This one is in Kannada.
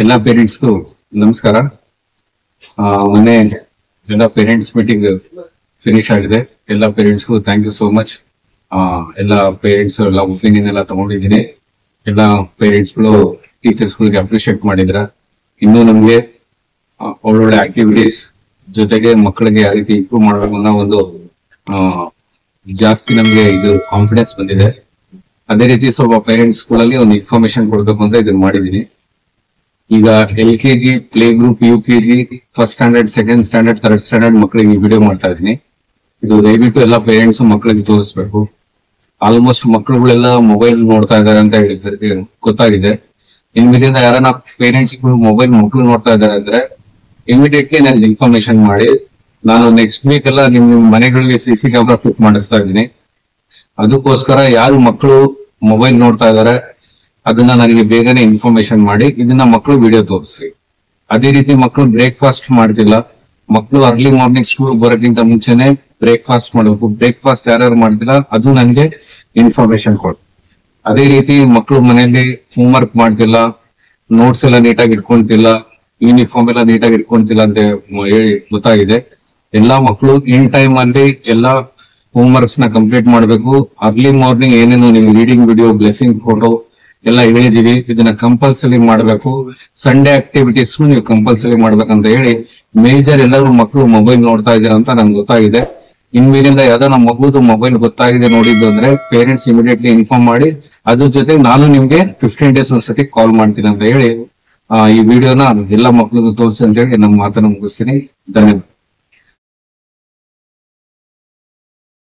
ಎಲ್ಲ ಪೇರೆಂಟ್ಸ್ಗೂ ನಮಸ್ಕಾರ. ಮೊನ್ನೆ ಎಲ್ಲ ಪೇರೆಂಟ್ಸ್ ಮೀಟಿಂಗ್ ಫಿನಿಶ್ ಆಗಿದೆ. ಎಲ್ಲ ಪೇರೆಂಟ್ಸ್ಗೂ ಥ್ಯಾಂಕ್ ಯು ಸೋ ಮಚ್. ಎಲ್ಲ ಪೇರೆಂಟ್ಸ್ ಎಲ್ಲ ಒಪಿನಿಯನ್ ಎಲ್ಲ ತಗೊಂಡಿದ್ದೀನಿ. ಎಲ್ಲ ಪೇರೆಂಟ್ಸ್ಗಳು ಟೀಚರ್ಸ್ಗಳಿಗೆ ಅಪ್ರಿಶಿಯೇಟ್ ಮಾಡಿದ್ರ. ಇನ್ನು ನಮ್ಗೆ ಒಳ್ಳೊಳ್ಳೆ ಆಕ್ಟಿವಿಟೀಸ್ ಜೊತೆಗೆ ಮಕ್ಕಳಿಗೆ ಯಾವ ರೀತಿ ಇಂಪ್ರೂವ್ ಮಾಡಬೇಕು ಅನ್ನೋ ಒಂದು ಜಾಸ್ತಿ ನಮ್ಗೆ ಇದು ಕಾನ್ಫಿಡೆನ್ಸ್ ಬಂದಿದೆ. ಅದೇ ರೀತಿ ಸ್ವಲ್ಪ ಪೇರೆಂಟ್ಸ್ ಗಳಲ್ಲಿ ಒಂದು ಇನ್ಫಾರ್ಮೇಶನ್ ಕೊಡ್ಬೇಕು ಅಂತ ಇದನ್ನ ಮಾಡಿದೀನಿ. ಈಗ LKG, play group, UKG, first standard, second standard, third standard ಮಕ್ಕಳಿಗೆ ಈ ವಿಡಿಯೋ ಮಾಡ್ತಾ ಇದೀನಿ. ಇದು ದಯವಿಟ್ಟು ಎಲ್ಲ ಪೇರೆಂಟ್ಸ್ ಮಕ್ಕಳಿಗೆ ತೋರಿಸ್ಬೇಕು. ಆಲ್ಮೋಸ್ಟ್ ಮಕ್ಕಳುಗಳೆಲ್ಲ ಮೊಬೈಲ್ ನೋಡ್ತಾ ಇದಾರೆ ಅಂತ ಹೇಳಿದ್ರೆ ಗೊತ್ತಾಗಿದೆ. ಇನ್ಮೇಲಿಂದ ಯಾರನ್ನ ಪೇರೆಂಟ್ಸ್ ಮೊಬೈಲ್ ಮಕ್ಕಳು ನೋಡ್ತಾ ಇದಾರೆ ಅಂದ್ರೆ ಇಮಿಡಿಯೇಟ್ಲಿ ನಾನು ಇನ್ಫಾರ್ಮೇಶನ್ ಮಾಡಿ ನಾನು ನೆಕ್ಸ್ಟ್ ವೀಕ್ ಎಲ್ಲ ನಿಮ್ ಮನೆಗಳಿಗೆ CC ಕ್ಯಾಮ್ರಾ ಫಿಟ್ ಮಾಡಿಸ್ತಾ ಇದ್ದೀನಿ. ಅದಕ್ಕೋಸ್ಕರ ಯಾರು ಮಕ್ಕಳು ಮೊಬೈಲ್ ನೋಡ್ತಾ ಇದಾರೆ ಅದನ್ನ ನನಗೆ ಬೇಗನೆ ಇನ್ಫಾರ್ಮೇಶನ್ ಮಾಡಿ ಇದನ್ನ ಮಕ್ಕಳು ವಿಡಿಯೋ ತೋರಿಸ್ರಿ. ಅದೇ ರೀತಿ ಮಕ್ಕಳು ಬ್ರೇಕ್ಫಾಸ್ಟ್ ಮಾಡ್ತಿಲ್ಲ. ಮಕ್ಕಳು ಅರ್ಲಿ ಮಾರ್ನಿಂಗ್ ಸ್ಕೂಲ್ ಬರೋಕ್ಕಿಂತ ಮುಂಚೆನೆ ಬ್ರೇಕ್ಫಾಸ್ಟ್ ಮಾಡಬೇಕು. ಬ್ರೇಕ್ಫಾಸ್ಟ್ ಯಾರ್ಯಾರು ಮಾಡ್ತಿಲ್ಲ ಅದು ನನಗೆ ಇನ್ಫಾರ್ಮೇಶನ್ ಕೊಡಿ. ಅದೇ ರೀತಿ ಮಕ್ಕಳು ಮನೆಯಲ್ಲಿ ಹೋಮ್ವರ್ಕ್ ಮಾಡ್ತಿಲ್ಲ, ನೋಟ್ಸ್ ಎಲ್ಲ ನೀಟಾಗಿ ಇಟ್ಕೊಂತಿಲ್ಲ, ಯೂನಿಫಾರ್ಮ್ ಎಲ್ಲ ನೀಟಾಗಿ ಇಟ್ಕೊಂತಿಲ್ಲ ಅಂತ ಹೇಳಿ ಗೊತ್ತಾಗಿದೆ. ಎಲ್ಲಾ ಮಕ್ಕಳು ಇನ್ ಟೈಮ್ ಅಲ್ಲಿ ಎಲ್ಲಾ ಹೋಮ್ ವರ್ಕ್ಸ್ ನ ಕಂಪ್ಲೀಟ್ ಮಾಡಬೇಕು. ಅರ್ಲಿ ಮಾರ್ನಿಂಗ್ ಏನೇನು ನಿಮ್ ರೀಡಿಂಗ್ ವಿಡಿಯೋ, ಬ್ಲೆಸ್ಸಿಂಗ್ ಫೋಟೋ ಎಲ್ಲ ಹೇಳಿದೀವಿ, ಇದನ್ನ ಕಂಪಲ್ಸರಿ ಮಾಡಬೇಕು. ಸಂಡೇ ಆಕ್ಟಿವಿಟೀಸ್ ನೀವು ಕಂಪಲ್ಸರಿ ಮಾಡ್ಬೇಕಂತ ಹೇಳಿ ಮೇಜರ್ ಎಲ್ಲರೂ ಮಕ್ಕಳು ಮೊಬೈಲ್ ನೋಡ್ತಾ ಇದ್ದೀರಾ ಅಂತ ನಂಗೆ ಗೊತ್ತಾಗಿದೆ. ಇನ್ಮೇಲಿಂದ ಯಾವ್ದಾರ ಮಗುದು ಮೊಬೈಲ್ ಗೊತ್ತಾಗಿದೆ ನೋಡಿದ್ದು ಅಂದ್ರೆ ಪೇರೆಂಟ್ಸ್ ಇಮಿಡಿಯೇಟ್ಲಿ ಇನ್ಫಾರ್ಮ್ ಮಾಡಿ. ಅದ್ರ ಜೊತೆ ನಾನು ನಿಮ್ಗೆ 15 days ಒಂದ್ಸತಿ ಕಾಲ್ ಮಾಡ್ತೀನಿ ಅಂತ ಹೇಳಿ ಈ ವಿಡಿಯೋನ ಎಲ್ಲ ಮಕ್ಕಳಿಗೂ ತೋರಿಸಿ ಅಂತ ಹೇಳಿ ನಮ್ಮ ಮಾತನ್ನ ಮುಗಿಸ್ತೀನಿ. ಧನ್ಯವಾದ.